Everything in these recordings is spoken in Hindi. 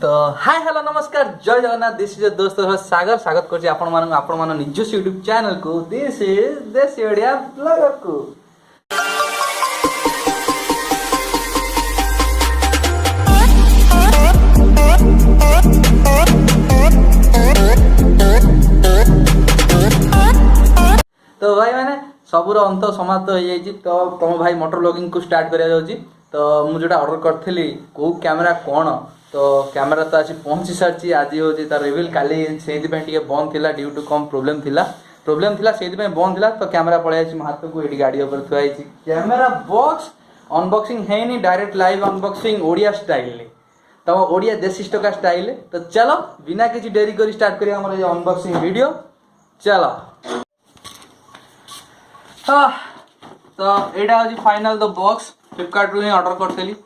तो हाय हेलो नमस्कार जय जगन्नाथ दिस इज दोस्त सागर स्वागत करछि आपण मान निजस यूट्यूब चैनल को दिस इज देसी ओडिया ब्लॉगर को। तो भाई मैंने सबूर अंत समाप्त हो जाइए। तो तुम भाई मोटर ब्लॉगिंग को स्टार्ट करा जाउची। तो मुझे ऑर्डर करथली को कैमरा कौन तो कैमरा तो आज पहुंची सारी आज हूँ तार रिविल काली से बंद था ड्यू टू कम प्रोब्लेम से बंद था। तो कैमरा पलि मो हाथ को ये गाड़ी ऊपर थुआई कैमेरा बॉक्स अनबॉक्सिंग है direct live unboxing Odia style तो ओडिया देसी स्टोका स्टाइल। तो चलो बिना किसी डेरी कर स्टार्ट करिए हमर ये अनबॉक्सिंग वीडियो चलो। हाँ तो यहाँ हूँ फाइनल द बॉक्स फ्लिपकार्ट रू ही ऑर्डर करी।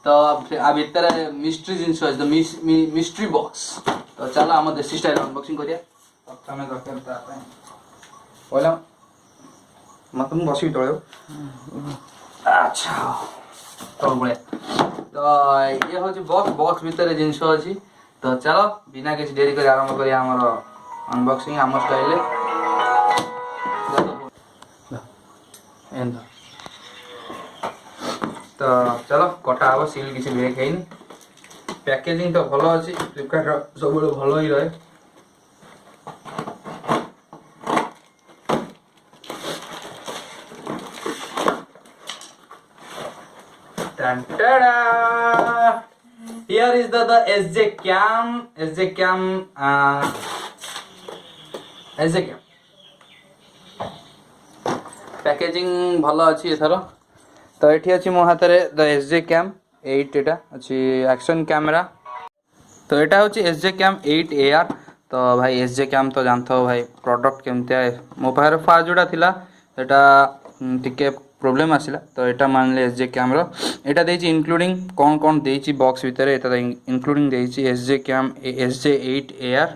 तो आ भितर मिस्ट्री जिनस अच्छे तो मिस्ट्री बॉक्स। तो चलो आम देसी स्टाइल अनबॉक्सिंग करिया। प्रथम दरकार पहला मत मुझे बस तले अच्छा तो बढ़िया। तो ये हूँ बॉक्स भितर जिनस अच्छी। तो चलो बिना किसी डेरी कर आरंभ करिया आमर अनबॉक्सिंग आम स्टाइल। तो चलो कटा हम सील किसी ब्रेक है पैकेजिंग तो भल अच्छी फ्लिपकार्ट सब भल ही रहे। Here is the SJ Cam packaging भल अच्छी एथर। तो ये अच्छी मो हाथ में द SJ Cam 8 एटा अच्छी एक्शन कैमेरा। तो यहाँ हूँ SJ Cam 8 AR। तो भाई SJ Cam तो जानते हो भाई प्रोडक्ट केमती मो पाखे फास्ट जोड़ा था यहाँ टिके प्रोब्लेम आसला। तो यहाँ मानले SJ Cam यहाँ देती इंक्लूडिंग कौन कौन देती बॉक्स भितर इंक्लूडिंग देती SJ Cam SJ 8 AR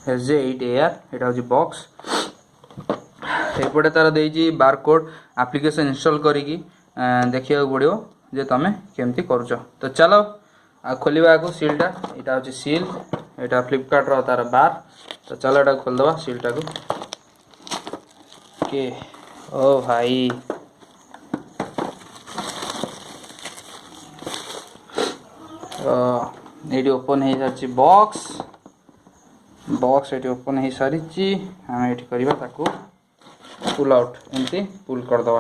यहाँ हूँ बॉक्स। एपटे तार देती बारकोड एप्लिकेशन इंस्टॉल करिकी देखिया पड़ो जे तुम केमती करुच। तो चलो खोलिया को सीलटा यहाँ हूँ सील यहाँ फ्लिपकार्ट रो तार बार। तो चलो यहाँ खोलदे सीलटा को के ओ भाई ये ओपन हो सारी बॉक्स ये ओपन हो सारी आम ये करवा पुल आउट एमती पुल करदे।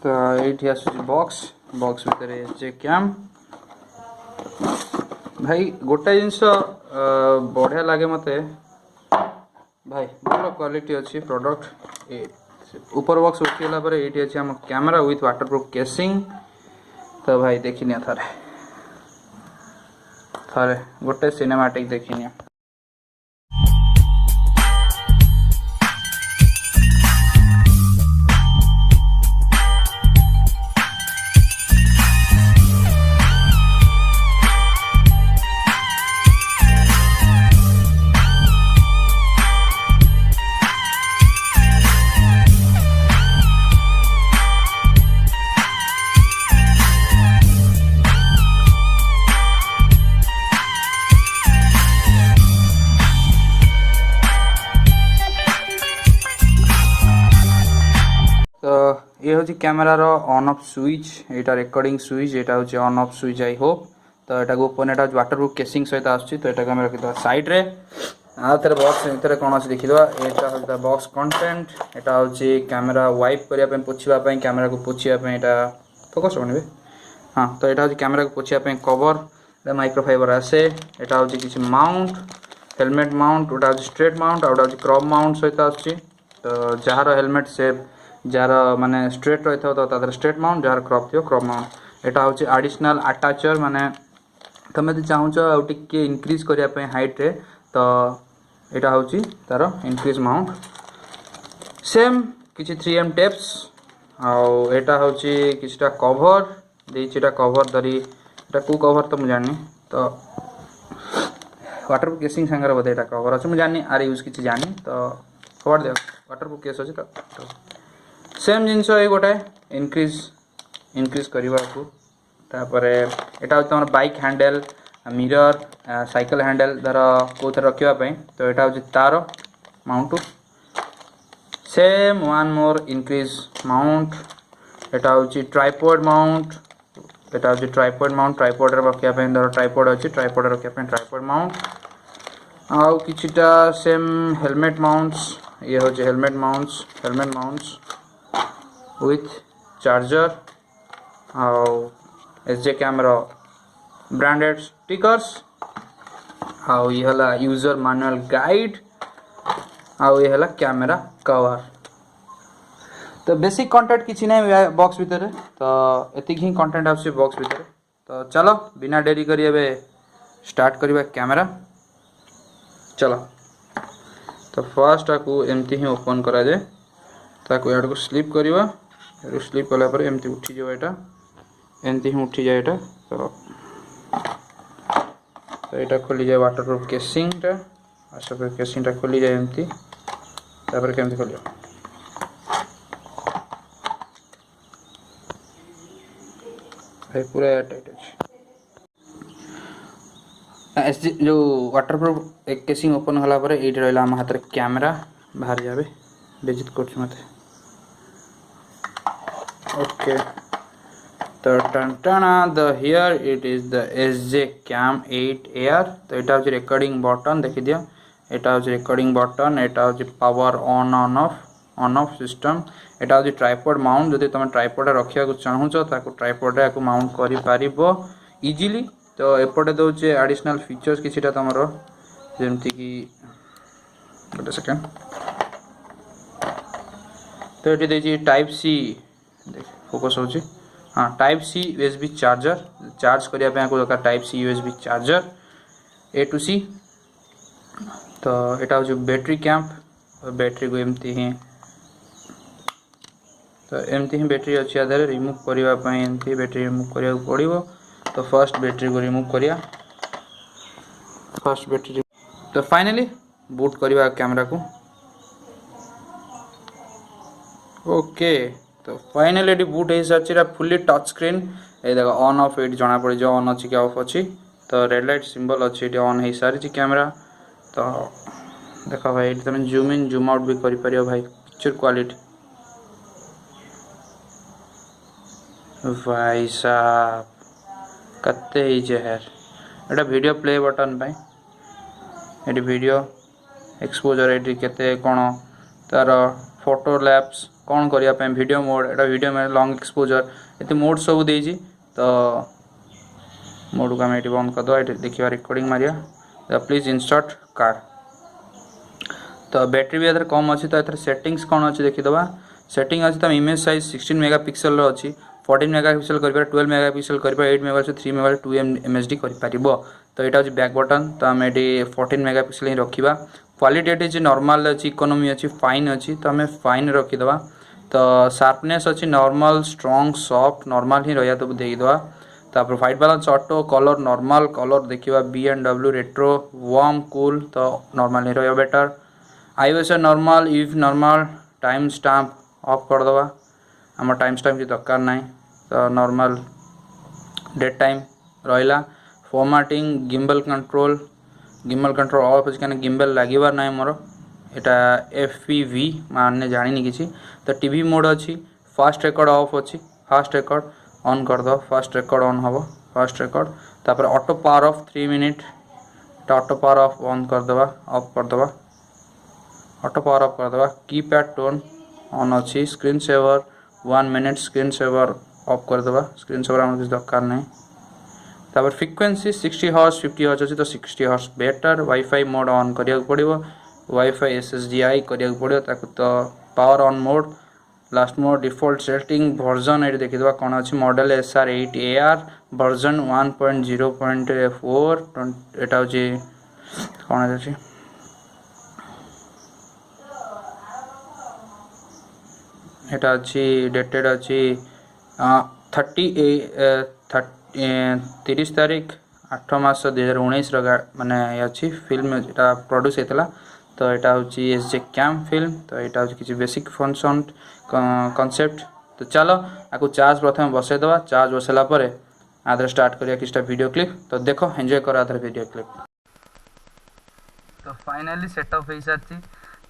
तो ये आसूँ बॉक्स भितर SJ Cam भाई गोटे जिनस बढ़िया लगे मत भाई भल क्वालिटी अच्छी प्रोडक्ट ऊपर बॉक्स उठीगला ये अच्छी आम कैमेरा विथ वाटरप्रूफ केसिंग। तो भाई देखनी थे गोटे सिनेमाटिक देखनी। ये हूँ कैमेरार ऑन ऑफ स्विच यहाँ रिकॉर्डिंग स्विच यहाँ हूँ on off switch I hope. तो यहाँ ओपन यहाँ वाटरप्रूफ केसिंग सहित आसूँ। तो यहाँ रखीद साइड रे आउे बॉक्स भितर कौन अच्छे देखीद यहाँ हूँ बॉक्स कंटेंट यहाँ हूँ कैमेरा वाइप करने पोछापी कैमेरा को पोछापी यहाँ फोकस बने हाँ। तो यहाँ हूँ कैमेरा को पोछापी कवर माइक्रोफाइबर आसे। यहाँ हूँ किसी माउंट हेलमेट माउंट गोटा हूँ स्ट्रेट माउंट आ गोटा क्रॉप माउंट सहित आसूँ। तो जार हेलमेट सेफ जार माने स्ट्रेट रही था तो स्ट्रेट माउंट जार क्रॉप थी क्रॉप माउंट। यहाँ हूँ एडिशनल अटैचर माने तुम यदि चाहूँ टे इनक्रीज करने हाइट रे तो यहाँ हूँ तार इनक्रीज माउंट सेम किसी 3M टेप्स आउ यहाँ हूँ किसी कवर देटा कवर धरी यहाँ कौ कवर तो मुझे जानी। तो वाटर केसिंग सांगे बोधे यहाँ कवर अच्छे मुझे जानी आर यूज किसी जानी। तो फोड़ दे वाटर प्रूफ केस अच्छी तो सेम जिनस ये गोटे इनक्रीज करने को तापर यहाँ तुम bike handle mirror cycle handle धर कौन रखापी तो यहाँ हूँ तार mount same one more increase mount यहाँ हूँ ट्राइपॉड माउंट यहाँ हूँ ट्राइपॉड माउंट ट्राइपॉड रखापी धर ट्राइपॉड अच्छी ट्राइपॉड रखापी ट्राइपॉड माउंट आउ किछिटा सेम हेलमेट माउंट्स ये हूँ हेलमेट माउंट्स विथ चार्जर आउ एसजे कैमरा ब्रांडेड स्टिकर्स आउ ये हला यूजर मैनुअल गाइड आउ ये हला कैमरा कवर तो बेसिक कंटेंट किसी नहीं बॉक्स भितर तो एतिक ही कंटेंट आछे बॉक्स भितर तो चलो बिना डेरी करी एबे स्टार्ट करबा कैमरा चलो तो फर्स्ट आपको एमती ही ओपन करा जाए ताको याड को स्लिप करवा स्लिप कला पर एमती उठी जाए एटा एमती ही उठी जाए एटा तो एटा खोली जाए वाटरप्रूफ केसिंगटा वाटरप्रूफ केसिंगटा खोली जाए एमती तापर केमती खोलियो भाई पूरा टाइट अच्छे जो वाटरप्रूफ एक केसिंग ओपन होला पर ये रहा आम हाथ में कैमरा बाहर जाए बेजित कर मत ओके तो टंटाना द here it is the SJ cam 8 air तो यहाँ हूँ रिकॉर्डिंग बटन देखी दियो यहाँ हूँ रिकॉर्डिंग बटन यहाँ हूँ पावर ऑन ऑफ सिस्टम यहाँ हूँ ट्राइपॉड माउंट जब तुम ट्राइपॉड रखा चाहूच ट्राइपॉड या माउंट कर इजिली तो एपटे दौचे एडिशनल फीचर्स किसी तुम जमती कि गोटे सेकेंड तो ये देखिए टाइप सी फोकस होची हाँ type C USB charger charge करने को दरकार type C USB charger A to C तो यहाँ हूँ बैटरी कैंप बैटरी को एमती ही तो एमती ही बैटरी अच्छी आधार रिमूव करने एमती बैटरी रिमूव करा पड़ो तो फर्स्ट बैटरी को रिमूव करिया फर्स्ट बैटरी तो फाइनली बूट करवा कैमरा को ओके तो फाइनली ये बूट हो सारी फुल्ली टच स्क्रीन ये देखो ऑन ऑफ ये जना पड़ी जो ऑन अच्छी क्या ऑफ अच्छी तो रेड लाइट सिंबल अच्छी ये ऑन हो सारी कैमरा तो देखो भाई तुम जूम इन जूम आउट भी कर भाई पिक्चर क्वालिटी भाई साहब कत्ते ही जहर एटा वीडियो प्ले बटन पाई एटी वीडियो एक्सपोजर एटी केते कोन तार फोटो लैप्स कौन करने वीडियो मोड एटा वीडियो में लॉन्ग एक्सपोजर ये मोड सब देजी तो मोड को आम बंद करदे ये देखा रिकॉर्डिंग मारिया प्लीज इंस्टॉट कार्ड तो बैटरी भी कम अच्छी तो सेटिंग्स कौन अच्छी देखीदे सेटिंग अच्छी तो इमेज साइज 16 मेगापिक्सल अच्छी 14 मेगापिक्सल कर 12 मेगापिक्सल कर 8 मेगापिक्सल 3 मेगापिक्सल 2 एमएचडी कर तो यहाँ हूँ बैक बटन तो आम ये 14 मेगापिक्सल ही रखा क्वालिटी ये नॉर्मल अच्छी इकोनॉमी अच्छी फाइन अच्छी तो आम फाइन रखीदे तो शार्पनेस अच्छी नॉर्मल स्ट्रॉन्ग सॉफ्ट नॉर्मल ही रहा तो देखीदे तापर white balance auto colour normal colour देखा BMW रेट्रो वार्म कूल तो नॉर्मल ही रहा better iOS normal if normal time stamp of करदे आम टाइम स्टाम्प की दरकार ना तो नॉर्मल डेट टाइम रहा फॉर्मेटिंग गिम्बल कंट्रोल ऑफ अच्छे कहीं गिम्बल लगे ना मोर यहाँ FPV माने जानी किसी तो टीवी मोड अच्छी फास्ट रेकॉर्ड ऑफ अच्छी फास्ट रेकॉर्ड ऑन कर दो फास्ट रेकॉर्ड ऑन हम फास्ट रेकॉर्ड तापर auto power of 3 minute auto power of on कर दवा ऑफ कर दवा ऑटो पावर ऑफ कर दवा कीपैड टोन ऑन अच्छी screen saver 1 minute screen saver off कर दवा स्क्रीन सेवर आम किसी दरकार नहीं तापर फ्रिक्वेंसी 60 हर्ट्ज 50 हर्ट्ज अच्छी तो 60 hertz better wifi mode on करिया पड़ो वाईफाई SSDI करिया पड़ो ताको तो power on mode last mode default setting version ये देखीदे कौन अच्छी मॉडल SR8AR वर्जन 1.0.4 यहाँ हूँ कौन अच्छी यहाँ अच्छी डेटेड अच्छी 30 तारीख 8 मास 2019 माने अच्छी फिल्म यहाँ प्रोड्यूस होता तो यहाँ हूँ SJ कैम फिल्म तो यहाँ हूँ किसी बेसिक फंक्शन कॉन्सेप्ट तो चलो आपको चार्ज प्रथम बसईदे चार्ज बसैला आधे स्टार्ट करिया किछटा वीडियो क्लिप तो देखो एंजॉय करो आधे वीडियो क्लिप। तो फाइनली सेटअप हो सारी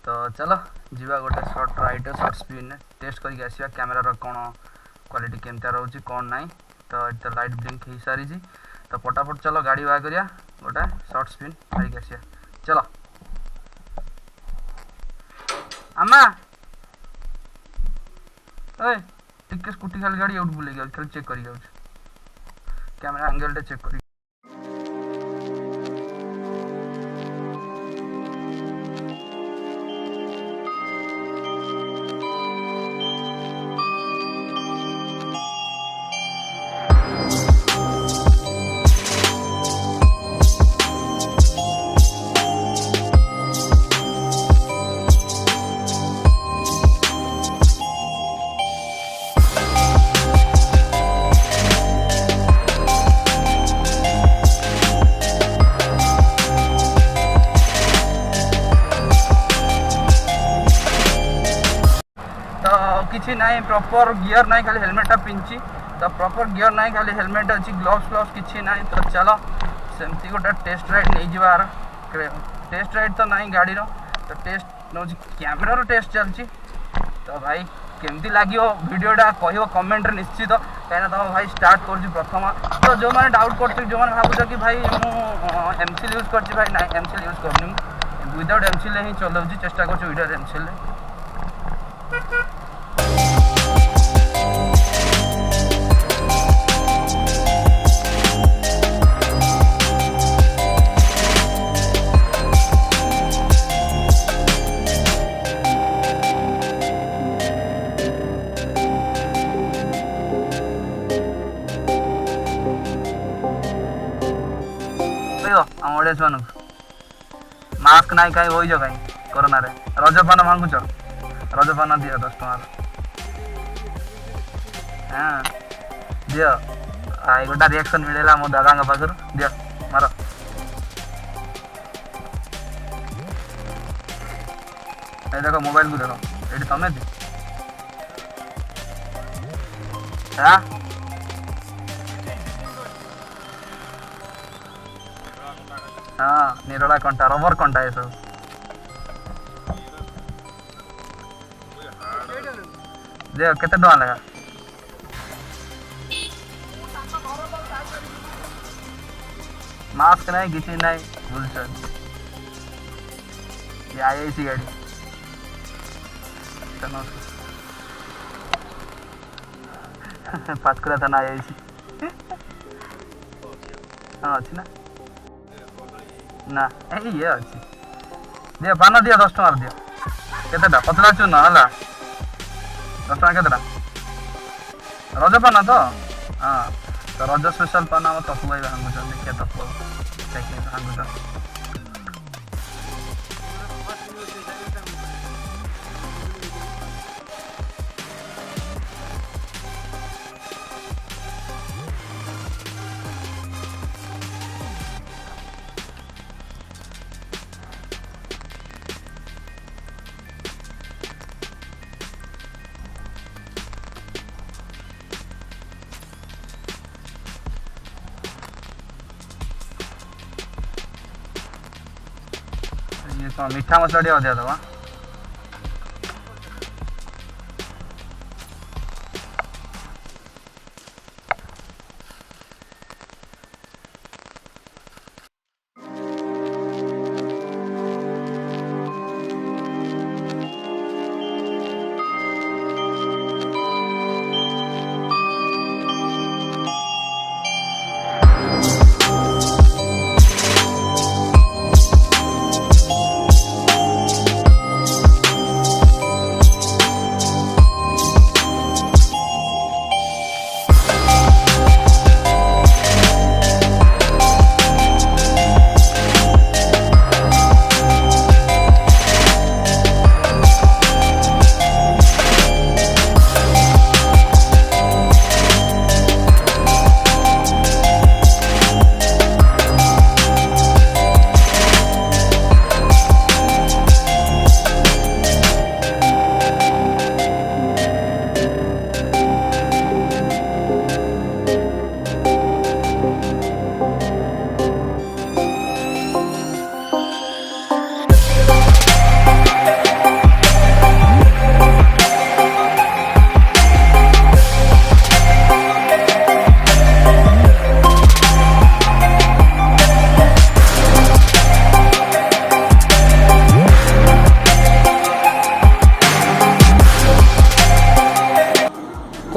तो चलो जीवा गोटे short right short speed test करके आसिया कैमेरा कौन क्वालिटी केमता रोचे कौन ना तो ये लाइट ब्लिंक हो सारी तो पटापट चलो गाड़ी बाहर करिया गोटे शॉर्ट स्पिन मारिक आसिया चलो आमा ओए टिके स्कूटी खाली गाड़ी आउट बुले गया खाली चेक करी कैमरा एंगल टे चेक करी किसी ना प्रॉपर गियर ना खाली हेलमेटा पिंची तो प्रॉपर गियर ना खाली हेलमेट अच्छी ग्लोव्स ग्लोव्स किसी ना तो चलो सेमती गोटे टेस्ट राइड नहीं जबार टेस्ट राइड तो ना गाड़ी तो टेस्ट नौ कैमेरार टेस्ट चलती तो भाई केमती लगे वीडियोटा कह कमेंट निश्चित कहीं तुम भाई स्टार्ट कर प्रथम तो जो मैंने डाउट कर जो मैंने भावुच कि भाई मुझे एमसीएल यूज कर भाई ना एमसीएल यूज करनी विदाउट एमसीएल ही चलाऊँ चेष्टा कर विदाउट एमसीएल ऑडियंस मान मास्क ना कहीं हो कहीं कोरोना रे रजपान मांगुच रजपान दियो 10 टଙ୍କା हाँ दियो आई गोटा रिएक्शन मिलेला मो दादा पाखर दियो मार ए देखो मोबाइल को देखो ये तमें थी हाँ हाँ निरोला कंटा रबर कंटा ये सब देख केते टଙ୍କା लगा मास्क नहीं किसी नहीं बुलसन ये आईआईसी गाड़ी पाचकुरा था ना आईआईसी हाँ अच्छी ना ना ये अच्छी दियो पान दियो 10 टଙ୍କା दियो केतेटा पतला चून है 10 टଙ୍କା केतेटा रज पान तो हाँ तो रज स्पेशल पान आम तपु भाई भांगुच देखिए तपु भांगुच मीठा मसला टे अधिक दवा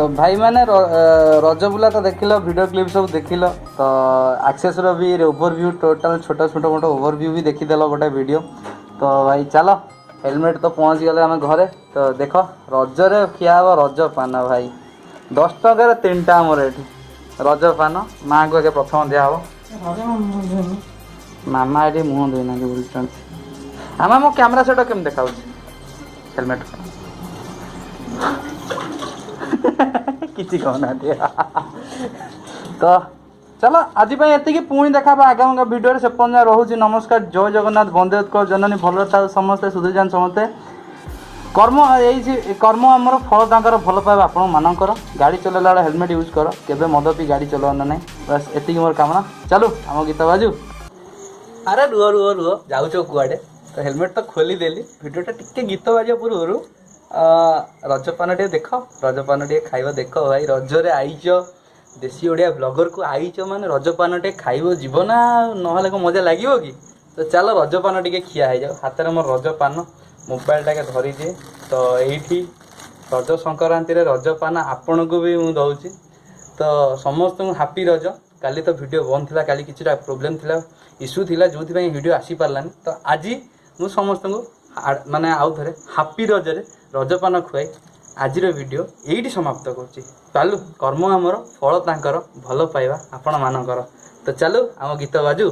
तो भाई मैंने रज बुला तो देखिल वीडियो क्लिप सब देखिल तो एक्सेसर भी ओवरव्यू टोटल छोटा छोटा मोटा ओवरव्यू भी देखीदेल गोटे वीडियो। तो भाई चलो हेलमेट तो पहुँच गले आम घरे। तो देख रजरे खिया हम रज पान भाई 10 टकर 3टा आमर ये रज पान माँ को आगे प्रथम दिहब। मामा ये मुँह देना बुलूँ आमा मो कैमरा सेट केम देखा हेलमेट किसी कहना तो चलो आज ये पुणी देखा आगामी वीडियो से पर्यटन रोचे। नमस्कार जय जगन्नाथ वंदे उत्कल जननी भल था समस्ते सुधीर जान समस्ते कर्म यही कर्म आमर फल तांकर भल पाइबा आपण मानकर गाड़ी चलेला बेले हेलमेट यूज कर केबे मद पी गाड़ी चलाना ना बस एति मोर कामना। चलो आम गीत बाजू अरे रुह रुह रुह जाऊ कुआडे तो हेलमेट तो खोली देली वीडियोटा टिके गीत बाजा पूर्व रजपान टे देख रजपान टे खाइबा देख भाई रजरे आईच देशी ओडिया ब्लॉगर को आईच माने रजपान टे खाइबो जीव ना नहले को मजा लागिवो कि। तो चलो रजपान टे खिया है जाओ हाथ में मोर रजपान मोबाइल टाके धरी दिए। तो यही रज संक्रांति रे रजपान आपण को भी मु दउची। तो समस्त हापी रज काली तो वीडियो बंद थिला काली किछटा प्रॉब्लम थिला इश्यू थिला जो वीडियो आसी पारलानी। तो आज मु समस्त माने आउ थे हापी रजरे रजपान खुआई आज वीडियो यही समाप्त करुच्ची। चालू कर्म आमर फल तांकर भल पाइबा आपण मानकर। तो चलो आम गीत बाजू।